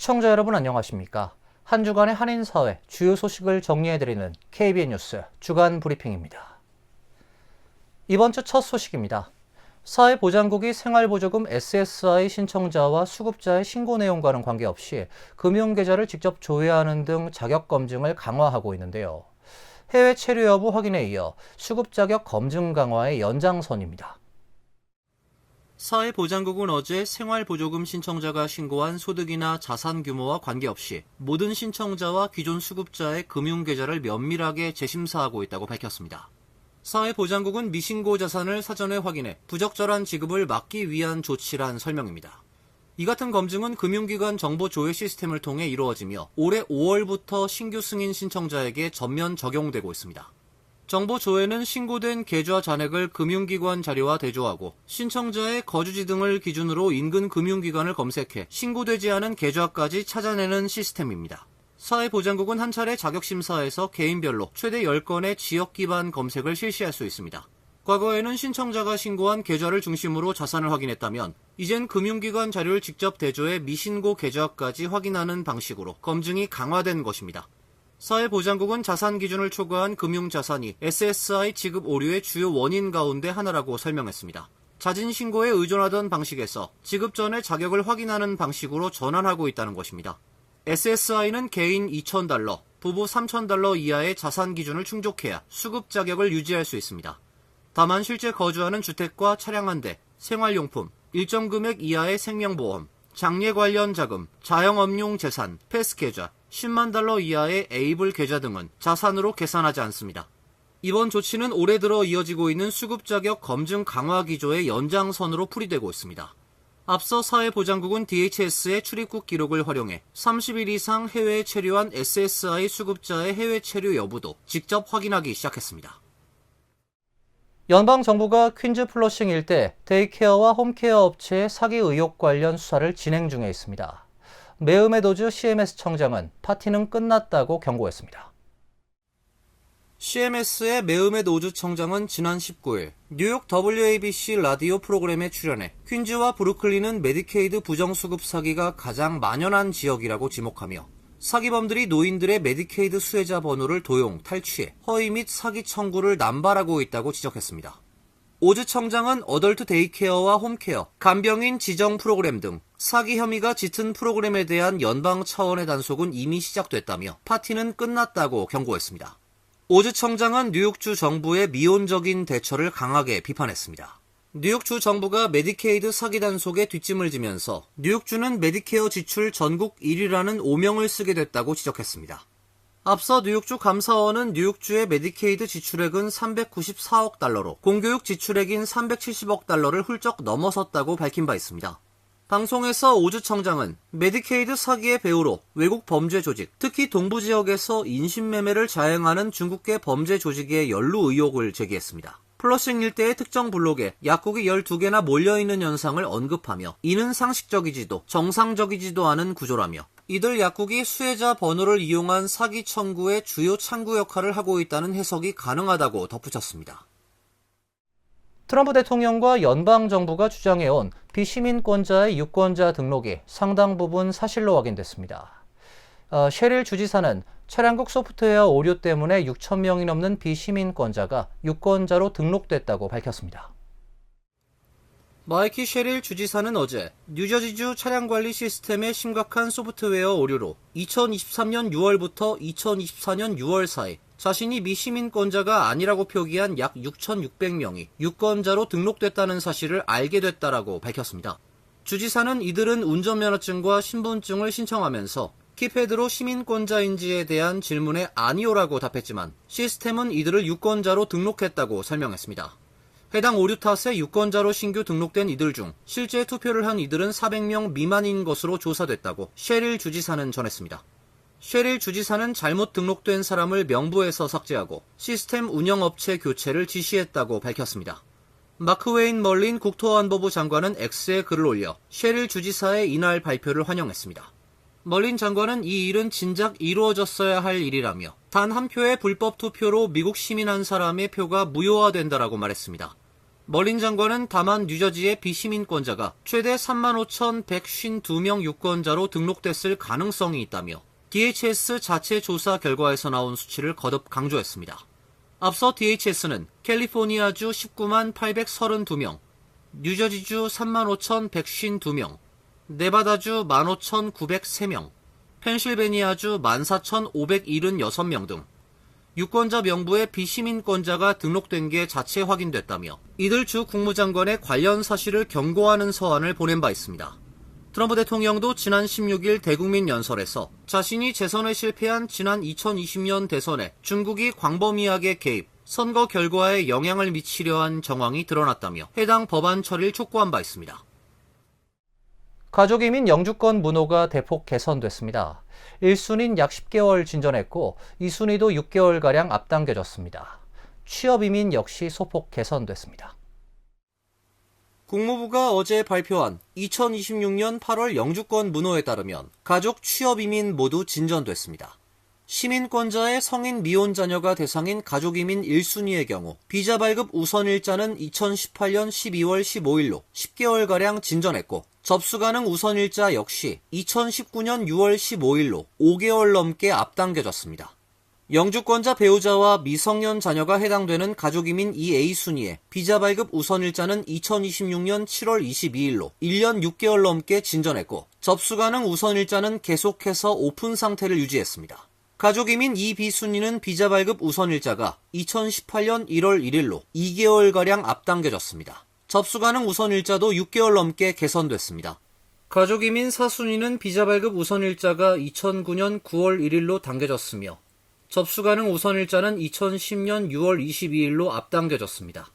시청자 여러분 안녕하십니까? 한 주간의 한인사회 주요 소식을 정리해드리는 KBN 뉴스 주간 브리핑입니다. 이번 주 첫 소식입니다. 사회보장국이 생활보조금 SSI 신청자와 수급자의 신고 내용과는 관계없이 금융계좌를 직접 조회하는 등 자격검증을 강화하고 있는데요. 해외 체류 여부 확인에 이어 수급 자격 검증 강화의 연장선입니다. 사회보장국은 어제 생활보조금 신청자가 신고한 소득이나 자산 규모와 관계없이 모든 신청자와 기존 수급자의 금융계좌를 면밀하게 재심사하고 있다고 밝혔습니다. 사회보장국은 미신고 자산을 사전에 확인해 부적절한 지급을 막기 위한 조치란 설명입니다. 이 같은 검증은 금융기관 정보 조회 시스템을 통해 이루어지며 올해 5월부터 신규 승인 신청자에게 전면 적용되고 있습니다. 정보 조회는 신고된 계좌 잔액을 금융기관 자료와 대조하고 신청자의 거주지 등을 기준으로 인근 금융기관을 검색해 신고되지 않은 계좌까지 찾아내는 시스템입니다. 사회보장국은 한 차례 자격심사에서 개인별로 최대 10건의 지역 기반 검색을 실시할 수 있습니다. 과거에는 신청자가 신고한 계좌를 중심으로 자산을 확인했다면 이젠 금융기관 자료를 직접 대조해 미신고 계좌까지 확인하는 방식으로 검증이 강화된 것입니다. 사회보장국은 자산 기준을 초과한 금융자산이 SSI 지급 오류의 주요 원인 가운데 하나라고 설명했습니다. 자진 신고에 의존하던 방식에서 지급 전에 자격을 확인하는 방식으로 전환하고 있다는 것입니다. SSI는 개인 $2,000, 부부 $3,000 이하의 자산 기준을 충족해야 수급 자격을 유지할 수 있습니다. 다만 실제 거주하는 주택과 차량 한 대, 생활용품, 일정 금액 이하의 생명보험, 장례 관련 자금, 자영업용 재산, 패스계좌, $100,000 이하의 에이블 계좌 등은 자산으로 계산하지 않습니다. 이번 조치는 올해 들어 이어지고 있는 수급 자격 검증 강화 기조의 연장선으로 풀이되고 있습니다. 앞서 사회보장국은 DHS의 출입국 기록을 활용해 30일 이상 해외에 체류한 SSI 수급자의 해외 체류 여부도 직접 확인하기 시작했습니다. 연방정부가 퀸즈 플러싱 일대 데이케어와 홈케어 업체의 사기 의혹 관련 수사를 진행 중에 있습니다. 매음의 도주 CMS 청장은 파티는 끝났다고 경고했습니다. CMS의 매음의 노주 청장은 지난 19일 뉴욕 WABC 라디오 프로그램에 출연해 퀸즈와 브루클린은 메디케이드 부정수급 사기가 가장 만연한 지역이라고 지목하며 사기범들이 노인들의 메디케이드 수혜자 번호를 도용, 탈취해 허위 및 사기 청구를 남발하고 있다고 지적했습니다. 오즈 청장은 어덜트 데이케어와 홈케어, 간병인 지정 프로그램 등 사기 혐의가 짙은 프로그램에 대한 연방 차원의 단속은 이미 시작됐다며 파티는 끝났다고 경고했습니다. 오즈 청장은 뉴욕주 정부의 미온적인 대처를 강하게 비판했습니다. 뉴욕주 정부가 메디케이드 사기 단속에 뒷짐을 지면서 뉴욕주는 메디케어 지출 전국 1위라는 오명을 쓰게 됐다고 지적했습니다. 앞서 뉴욕주 감사원은 뉴욕주의 메디케이드 지출액은 $394억, 공교육 지출액인 $370억 훌쩍 넘어섰다고 밝힌 바 있습니다. 방송에서 오즈 청장은 메디케이드 사기의 배후로 외국 범죄 조직, 특히 동부 지역에서 인신매매를 자행하는 중국계 범죄 조직의 연루 의혹을 제기했습니다. 플러싱 일대의 특정 블록에 약국이 12개나 몰려있는 현상을 언급하며 이는 상식적이지도 정상적이지도 않은 구조라며 이들 약국이 수혜자 번호를 이용한 사기 청구의 주요 창구 역할을 하고 있다는 해석이 가능하다고 덧붙였습니다. 트럼프 대통령과 연방정부가 주장해온 비시민권자의 유권자 등록이 상당 부분 사실로 확인됐습니다. 셰릴 주지사는 차량국 소프트웨어 오류 때문에 6,000명이 넘는 비시민권자가 유권자로 등록됐다고 밝혔습니다. 마이키 셰릴 주지사는 어제 뉴저지주 차량관리 시스템의 심각한 소프트웨어 오류로 2023년 6월부터 2024년 6월 사이 자신이 미시민권자가 아니라고 표기한 약 6,600명이 유권자로 등록됐다는 사실을 알게 됐다라고 밝혔습니다. 주지사는 이들은 운전면허증과 신분증을 신청하면서 키패드로 시민권자인지에 대한 질문에 아니오라고 답했지만 시스템은 이들을 유권자로 등록했다고 설명했습니다. 해당 오류 탓에 유권자로 신규 등록된 이들 중 실제 투표를 한 이들은 400명 미만인 것으로 조사됐다고 셰릴 주지사는 전했습니다. 셰릴 주지사는 잘못 등록된 사람을 명부에서 삭제하고 시스템 운영업체 교체를 지시했다고 밝혔습니다. 마크 웨인 멀린 국토안보부 장관은 X에 글을 올려 셰릴 주지사의 이날 발표를 환영했습니다. 멀린 장관은 이 일은 진작 이루어졌어야 할 일이라며 단 한 표의 불법 투표로 미국 시민 한 사람의 표가 무효화된다라고 말했습니다. 멀린 장관은 다만 뉴저지의 비시민권자가 최대 35,152명 유권자로 등록됐을 가능성이 있다며 DHS 자체 조사 결과에서 나온 수치를 거듭 강조했습니다. 앞서 DHS는 캘리포니아주 19만 832명, 뉴저지주 35,152명, 네바다주 15,903명, 펜실베니아주 14,576명 등 유권자 명부에 비시민권자가 등록된 게 자체 확인됐다며 이들 주 국무장관의 관련 사실을 경고하는 서한을 보낸 바 있습니다. 트럼프 대통령도 지난 16일 대국민 연설에서 자신이 재선에 실패한 지난 2020년 대선에 중국이 광범위하게 개입, 선거 결과에 영향을 미치려 한 정황이 드러났다며 해당 법안 처리를 촉구한 바 있습니다. 가족이민 영주권 문호가 대폭 개선됐습니다. 1순위는 약 10개월 진전했고 2순위도 6개월가량 앞당겨졌습니다. 취업이민 역시 소폭 개선됐습니다. 국무부가 어제 발표한 2026년 8월 영주권 문호에 따르면 가족 취업이민 모두 진전됐습니다. 시민권자의 성인 미혼 자녀가 대상인 가족이민 1순위의 경우 비자 발급 우선일자는 2018년 12월 15일로 10개월가량 진전했고 접수 가능 우선일자 역시 2019년 6월 15일로 5개월 넘게 앞당겨졌습니다. 영주권자 배우자와 미성년 자녀가 해당되는 가족이민 2A순위의 비자 발급 우선일자는 2026년 7월 22일로 1년 6개월 넘게 진전했고 접수 가능 우선일자는 계속해서 오픈 상태를 유지했습니다. 가족이민 2B순위는 비자 발급 우선일자가 2018년 1월 1일로 2개월가량 앞당겨졌습니다. 접수 가능 우선일자도 6개월 넘게 개선됐습니다. 가족이민 4순위는 비자 발급 우선일자가 2009년 9월 1일로 당겨졌으며 접수 가능 우선일자는 2010년 6월 22일로 앞당겨졌습니다.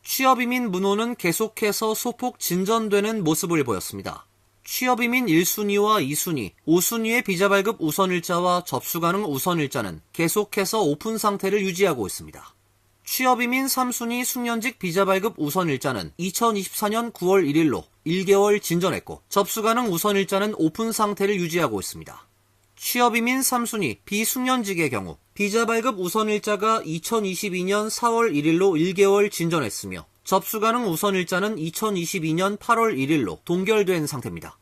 취업이민 문호는 계속해서 소폭 진전되는 모습을 보였습니다. 취업이민 1순위와 2순위, 5순위의 비자 발급 우선일자와 접수 가능 우선일자는 계속해서 오픈 상태를 유지하고 있습니다. 취업이민 3순위 숙련직 비자 발급 우선일자는 2024년 9월 1일로 1개월 진전했고 접수 가능 우선일자는 오픈 상태를 유지하고 있습니다. 취업이민 3순위 비숙련직의 경우 비자 발급 우선일자가 2022년 4월 1일로 1개월 진전했으며 접수 가능 우선일자는 2022년 8월 1일로 동결된 상태입니다.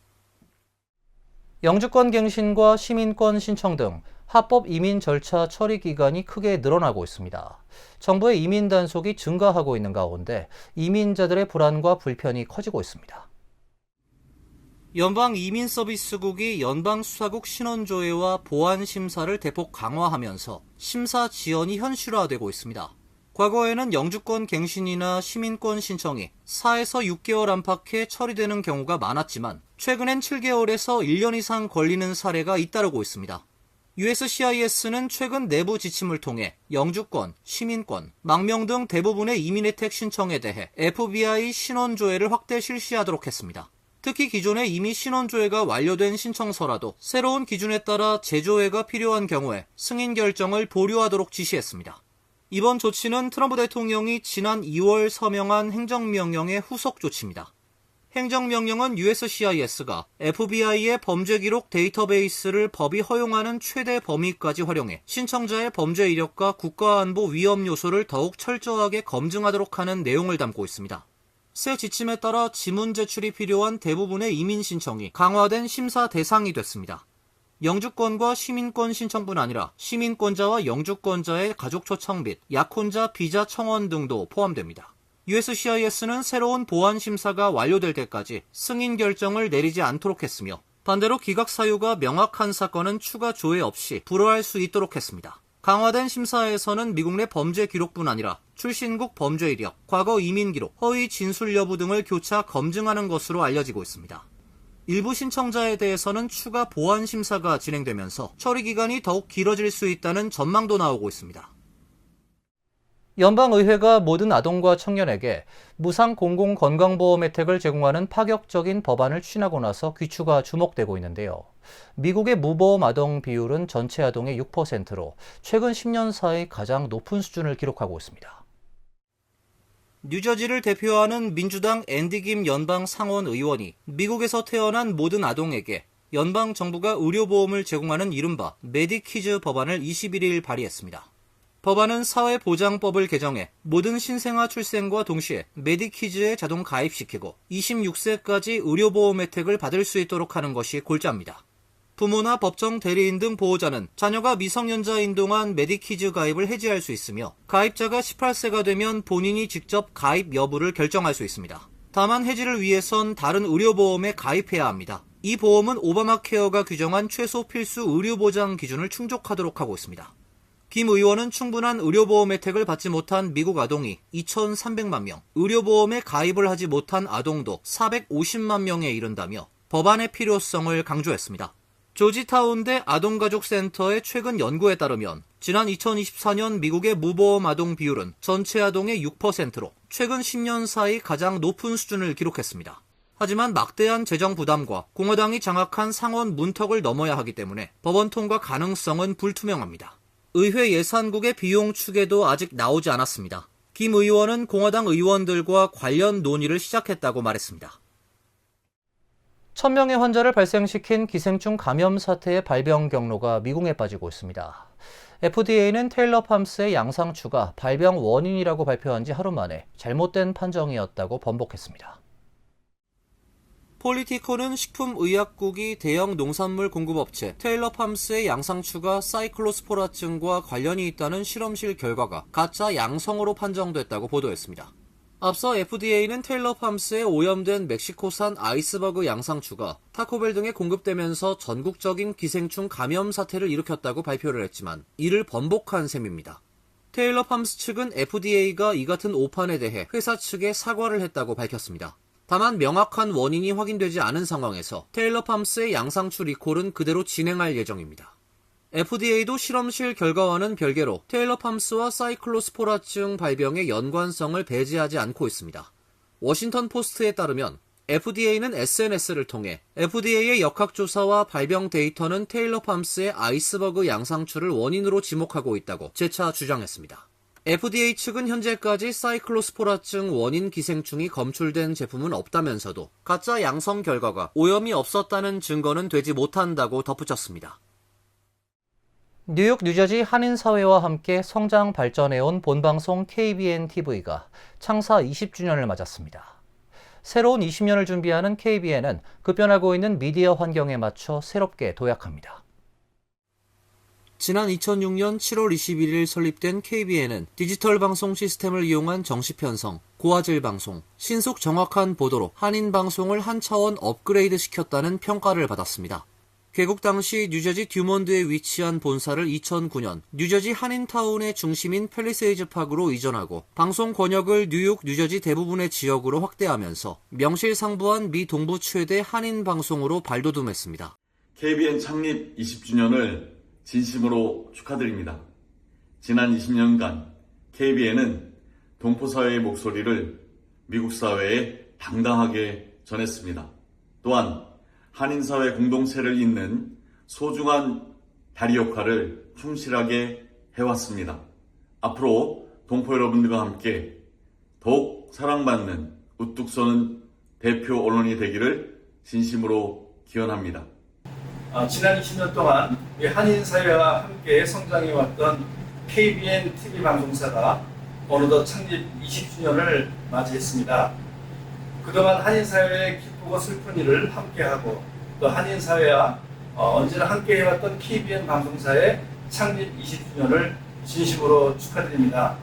영주권 갱신과 시민권 신청 등 합법 이민 절차 처리 기간이 크게 늘어나고 있습니다. 정부의 이민 단속이 증가하고 있는 가운데 이민자들의 불안과 불편이 커지고 있습니다. 연방이민서비스국이 연방수사국 신원조회와 보안심사를 대폭 강화하면서 심사 지연이 현실화되고 있습니다. 과거에는 영주권 갱신이나 시민권 신청이 4에서 6개월 안팎에 처리되는 경우가 많았지만 최근엔 7개월에서 1년 이상 걸리는 사례가 잇따르고 있습니다. USCIS는 최근 내부 지침을 통해 영주권, 시민권, 망명 등 대부분의 이민혜택 신청에 대해 FBI 신원조회를 확대 실시하도록 했습니다. 특히 기존에 이미 신원조회가 완료된 신청서라도 새로운 기준에 따라 재조회가 필요한 경우에 승인 결정을 보류하도록 지시했습니다. 이번 조치는 트럼프 대통령이 지난 2월 서명한 행정명령의 후속 조치입니다. 행정명령은 USCIS가 FBI의 범죄기록 데이터베이스를 법이 허용하는 최대 범위까지 활용해 신청자의 범죄 이력과 국가안보 위험 요소를 더욱 철저하게 검증하도록 하는 내용을 담고 있습니다. 새 지침에 따라 지문 제출이 필요한 대부분의 이민 신청이 강화된 심사 대상이 됐습니다. 영주권과 시민권 신청뿐 아니라 시민권자와 영주권자의 가족 초청 및 약혼자 비자 청원 등도 포함됩니다. USCIS는 새로운 보안 심사가 완료될 때까지 승인 결정을 내리지 않도록 했으며 반대로 기각 사유가 명확한 사건은 추가 조회 없이 불허할 수 있도록 했습니다. 강화된 심사에서는 미국 내 범죄 기록뿐 아니라 출신국 범죄 이력, 과거 이민 기록, 허위 진술 여부 등을 교차 검증하는 것으로 알려지고 있습니다. 일부 신청자에 대해서는 추가 보안 심사가 진행되면서 처리 기간이 더욱 길어질 수 있다는 전망도 나오고 있습니다. 연방의회가 모든 아동과 청년에게 무상 공공건강보험 혜택을 제공하는 파격적인 법안을 추진하고 나서 귀추가 주목되고 있는데요. 미국의 무보험 아동 비율은 전체 아동의 6%로 최근 10년 사이 가장 높은 수준을 기록하고 있습니다. 뉴저지를 대표하는 민주당 앤디 김 연방 상원 의원이 미국에서 태어난 모든 아동에게 연방 정부가 의료보험을 제공하는 이른바 메디키즈 법안을 21일 발의했습니다. 법안은 사회보장법을 개정해 모든 신생아 출생과 동시에 메디키즈에 자동 가입시키고 26세까지 의료보험 혜택을 받을 수 있도록 하는 것이 골자입니다. 부모나 법정 대리인 등 보호자는 자녀가 미성년자인 동안 메디키즈 가입을 해지할 수 있으며 가입자가 18세가 되면 본인이 직접 가입 여부를 결정할 수 있습니다. 다만 해지를 위해선 다른 의료보험에 가입해야 합니다. 이 보험은 오바마 케어가 규정한 최소 필수 의료보장 기준을 충족하도록 하고 있습니다. 김 의원은 충분한 의료보험 혜택을 받지 못한 미국 아동이 2,300만 명, 의료보험에 가입을 하지 못한 아동도 450만 명에 이른다며 법안의 필요성을 강조했습니다. 조지타운대 아동가족센터의 최근 연구에 따르면 지난 2024년 미국의 무보험 아동 비율은 전체 아동의 6%로 최근 10년 사이 가장 높은 수준을 기록했습니다. 하지만 막대한 재정 부담과 공화당이 장악한 상원 문턱을 넘어야 하기 때문에 법원 통과 가능성은 불투명합니다. 의회 예산국의 비용 추계도 아직 나오지 않았습니다. 김 의원은 공화당 의원들과 관련 논의를 시작했다고 말했습니다. 1,000명의 환자를 발생시킨 기생충 감염 사태의 발병 경로가 미궁에 빠지고 있습니다. FDA는 테일러 팜스의 양상추가 발병 원인이라고 발표한 지 하루 만에 잘못된 판정이었다고 번복했습니다. 폴리티코는 식품의약국이 대형 농산물 공급업체 테일러 팜스의 양상추가 사이클로스포라증과 관련이 있다는 실험실 결과가 가짜 양성으로 판정됐다고 보도했습니다. 앞서 FDA는 테일러 팜스에 오염된 멕시코산 아이스버그 양상추가 타코벨 등에 공급되면서 전국적인 기생충 감염 사태를 일으켰다고 발표를 했지만 이를 번복한 셈입니다. 테일러 팜스 측은 FDA가 이 같은 오판에 대해 회사 측에 사과를 했다고 밝혔습니다. 다만 명확한 원인이 확인되지 않은 상황에서 테일러 팜스의 양상추 리콜은 그대로 진행할 예정입니다. FDA도 실험실 결과와는 별개로 테일러 팜스와 사이클로스포라증 발병의 연관성을 배제하지 않고 있습니다. 워싱턴 포스트에 따르면 FDA는 SNS를 통해 FDA의 역학조사와 발병 데이터는 테일러 팜스의 아이스버그 양상추를 원인으로 지목하고 있다고 재차 주장했습니다. FDA 측은 현재까지 사이클로스포라증 원인 기생충이 검출된 제품은 없다면서도 가짜 양성 결과가 오염이 없었다는 증거는 되지 못한다고 덧붙였습니다. 뉴욕, 뉴저지 한인사회와 함께 성장 발전해온 본방송 KBN-TV가 창사 20주년을 맞았습니다. 새로운 20년을 준비하는 KBN은 급변하고 있는 미디어 환경에 맞춰 새롭게 도약합니다. 지난 2006년 7월 21일 설립된 KBN은 디지털 방송 시스템을 이용한 정시 편성, 고화질 방송, 신속 정확한 보도로 한인 방송을 한 차원 업그레이드 시켰다는 평가를 받았습니다. 개국 당시 뉴저지 듀몬드에 위치한 본사를 2009년 뉴저지 한인타운의 중심인 팰리세이즈 파크로 이전하고 방송 권역을 뉴욕, 뉴저지 대부분의 지역으로 확대하면서 명실상부한 미 동부 최대 한인 방송으로 발돋움했습니다. KBN 창립 20주년을 진심으로 축하드립니다. 지난 20년간 KBN은 동포사회의 목소리를 미국 사회에 당당하게 전했습니다. 또한 한인사회 공동체를 잇는 소중한 다리 역할을 충실하게 해왔습니다. 앞으로 동포 여러분들과 함께 더욱 사랑받는 우뚝 서는 대표 언론이 되기를 진심으로 기원합니다. 지난 20년 동안 우리 한인사회와 함께 성장해왔던 KBN TV 방송사가 어느덧 창립 20주년을 맞이했습니다. 그동안 한인사회의 기쁘고 슬픈 일을 함께하고 또 한인사회와 언제나 함께 해왔던 KBN 방송사의 창립 20주년을 진심으로 축하드립니다.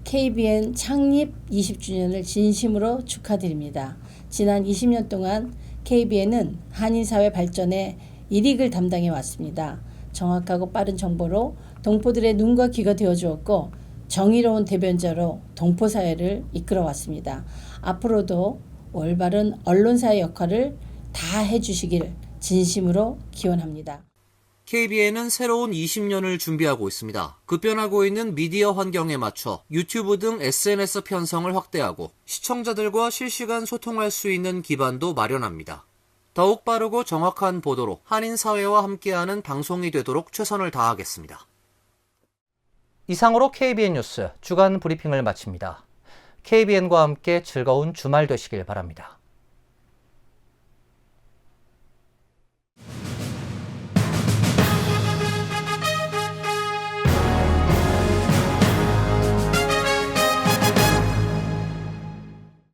KBN 창립 20주년을 진심으로 축하드립니다. 지난 20년 동안 KBN은 한인사회 발전에 일익을 담당해 왔습니다. 정확하고 빠른 정보로 동포들의 눈과 귀가 되어주었고 정의로운 대변자로 동포사회를 이끌어 왔습니다. 앞으로도 올바른 언론사의 역할을 다 해주시길 진심으로 기원합니다. KBN은 새로운 20년을 준비하고 있습니다. 급변하고 있는 미디어 환경에 맞춰 유튜브 등 SNS 편성을 확대하고 시청자들과 실시간 소통할 수 있는 기반도 마련합니다. 더욱 빠르고 정확한 보도로 한인사회와 함께하는 방송이 되도록 최선을 다하겠습니다. 이상으로 KBN 뉴스 주간 브리핑을 마칩니다. KBN과 함께 즐거운 주말 되시길 바랍니다.